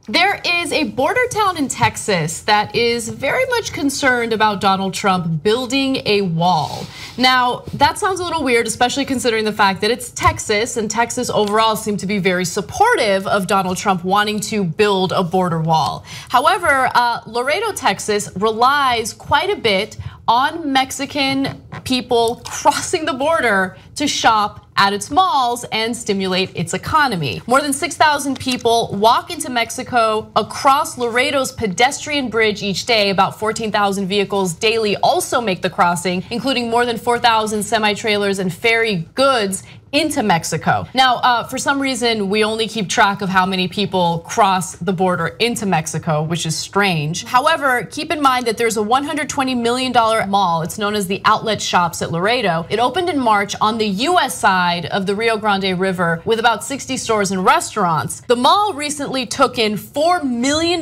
There is a border town in Texas that is very much concerned about Donald Trump building a wall. Now, that sounds a little weird, especially considering the fact that it's Texas, and Texas overall seemed to be very supportive of Donald Trump wanting to build a border wall. However, Laredo, Texas relies quite a bit on Mexican people crossing the border to shop at its malls and stimulate its economy. More than 6,000 people walk into Mexico across Laredo's pedestrian bridge each day. About 14,000 vehicles daily also make the crossing, including more than 4,000 semi-trailers and ferry goods into Mexico. Now, for some reason, we only keep track of how many people cross the border into Mexico, which is strange. However, keep in mind that there's a $120 million mall. It's known as the Outlet Shops at Laredo. It opened in March on the US side of the Rio Grande River with about 60 stores and restaurants. The mall recently took in $4 million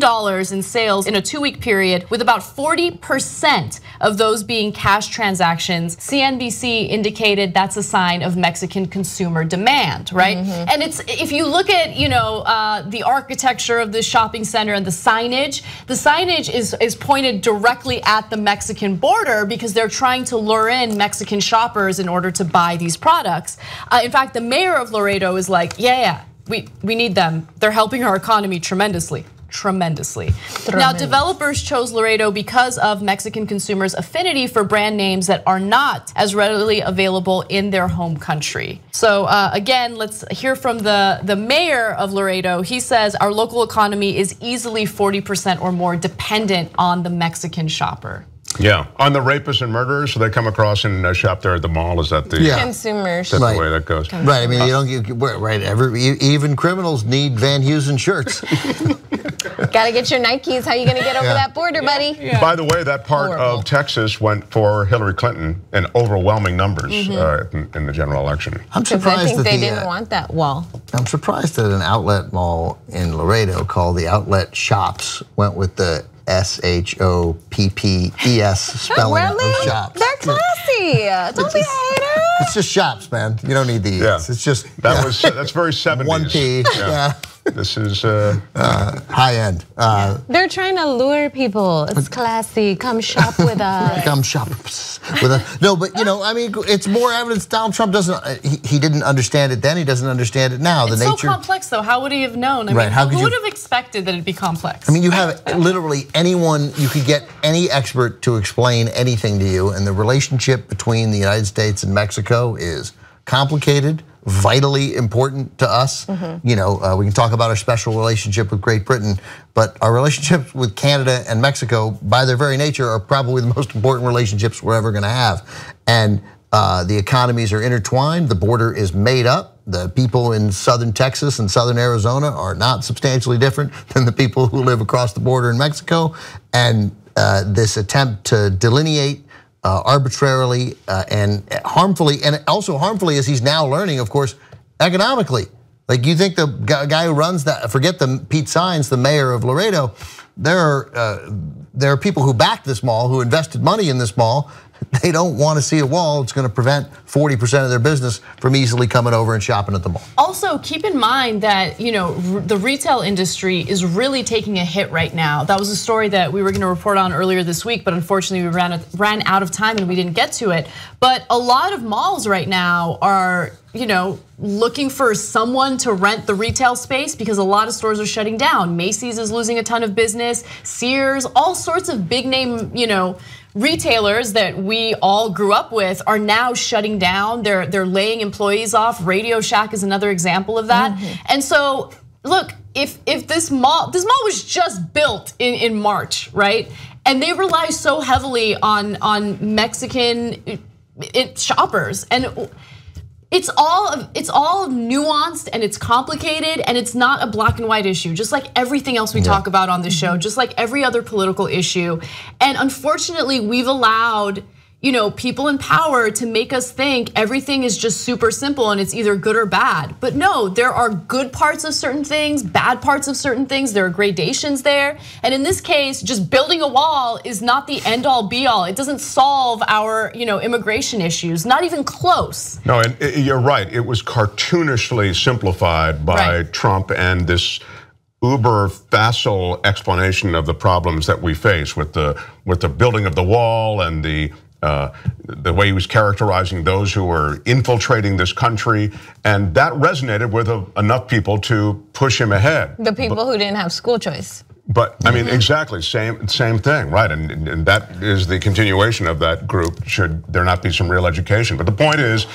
in sales in a 2-week period, with about 40% of those being cash transactions. CNBC indicated that's a sign of Mexican consumer demand, right? And it's, if you look at, the architecture of this shopping center and the signage is pointed directly at the Mexican border because they're trying to lure in Mexican shoppers in order to buy these products. In fact, the mayor of Laredo is like, yeah, we need them. They're helping our economy tremendously. Now, developers chose Laredo because of Mexican consumers' affinity for brand names that are not as readily available in their home country. So again, let's hear from the mayor of Laredo. He says our local economy is easily 40% or more dependent on the Mexican shopper. Yeah, on the rapists and murderers, so they come across and shop there at the mall. Is that the consumers? That's the way that goes. Right. I mean, even criminals need Van Heusen shirts. Gotta get your Nikes. How you gonna get over that border, buddy? By the way, that part of Texas went for Hillary Clinton in overwhelming numbers in the general election. I'm surprised I think that they didn't want that wall. I'm surprised that an outlet mall in Laredo called the Outlet Shops went with the SHOPPES spelling of shops. They're classy. Don't be a hater. It's just shops, man. You don't need the E's. It's just that's very 70s. 1P. Yeah. This is high end. They're trying to lure people. It's classy. Come shop with us. Come shop with us. No, but I mean, it's more evidence Donald Trump doesn't. He didn't understand it then. He doesn't understand it now. It's so complex, though. How would he have known? I mean, who would have expected that it'd be complex? I mean, you have literally anyone. You could get any expert to explain anything to you, and the relationship between the United States and Mexico is complicated, vitally important to us. We can talk about our special relationship with Great Britain, but our relationships with Canada and Mexico, by their very nature, are probably the most important relationships we're ever gonna have. And the economies are intertwined, the border is made up. The people in southern Texas and southern Arizona are not substantially different than the people who live across the border in Mexico. And this attempt to delineate arbitrarily and harmfully, and also harmfully as he's now learning, of course, economically. Like, you think the guy who runs that, forget Pete Sines, the mayor of Laredo, there are people who backed this mall, who invested money in this mall. They don't want to see a wall. It's going to prevent 40% of their business from easily coming over and shopping at the mall. Also, keep in mind that the retail industry is really taking a hit right now. That was a story that we were going to report on earlier this week, but unfortunately we ran out of time and we didn't get to it. But a lot of malls right now are looking for someone to rent the retail space because a lot of stores are shutting down. Macy's is losing a ton of business, Sears, all sorts of big name, retailers that we all grew up with are now shutting down. They're laying employees off. Radio Shack is another example of that. And so, look, if this mall was just built in March, right? And they rely so heavily on Mexican shoppers, and it's all nuanced and it's complicated, and it's not a black and white issue, just like everything else we talk about on the show, just like every other political issue. And unfortunately, we've allowed people in power to make us think everything is just super simple and it's either good or bad. But no, there are good parts of certain things, bad parts of certain things. There are gradations there. And in this case, just building a wall is not the end all be all. It doesn't solve our immigration issues, not even close. No, and you're right. It was cartoonishly simplified by Trump and this uber facile explanation of the problems that we face with the building of the wall and the way he was characterizing those who were infiltrating this country, and that resonated with enough people to push him ahead. The people who didn't have school choice. But I mean, exactly, same thing, right? And that is the continuation of that group, should there not be some real education. But the point is,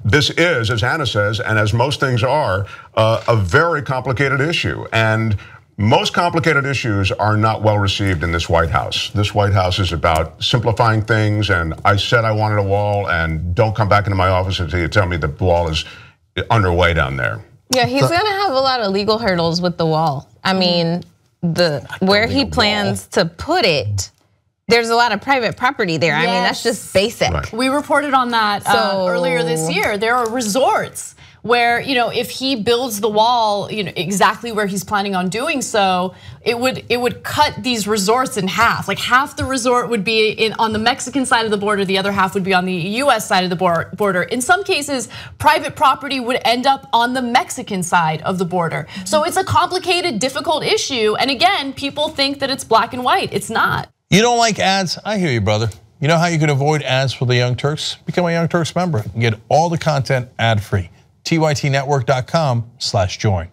this is, as Anna says, and as most things are, a very complicated issue. And most complicated issues are not well received in this White House. This White House is about simplifying things, and I said I wanted a wall, and don't come back into my office until you tell me the wall is underway down there. Yeah, he's gonna have a lot of legal hurdles with the wall. I mean, where he plans to put it, there's a lot of private property there. Yes. I mean, that's just basic. Right. We reported on that earlier this year. There are resorts where, if he builds the wall, exactly where he's planning on doing so, it would cut these resorts in half. Like half the resort would be on the Mexican side of the border, the other half would be on the US side of the border. In some cases, private property would end up on the Mexican side of the border. So it's a complicated, difficult issue. And again, people think that it's black and white. It's not. You don't like ads? I hear you, brother. You know how you can avoid ads for the Young Turks? Become a Young Turks member and get all the content ad-free. TYTnetwork.com/join.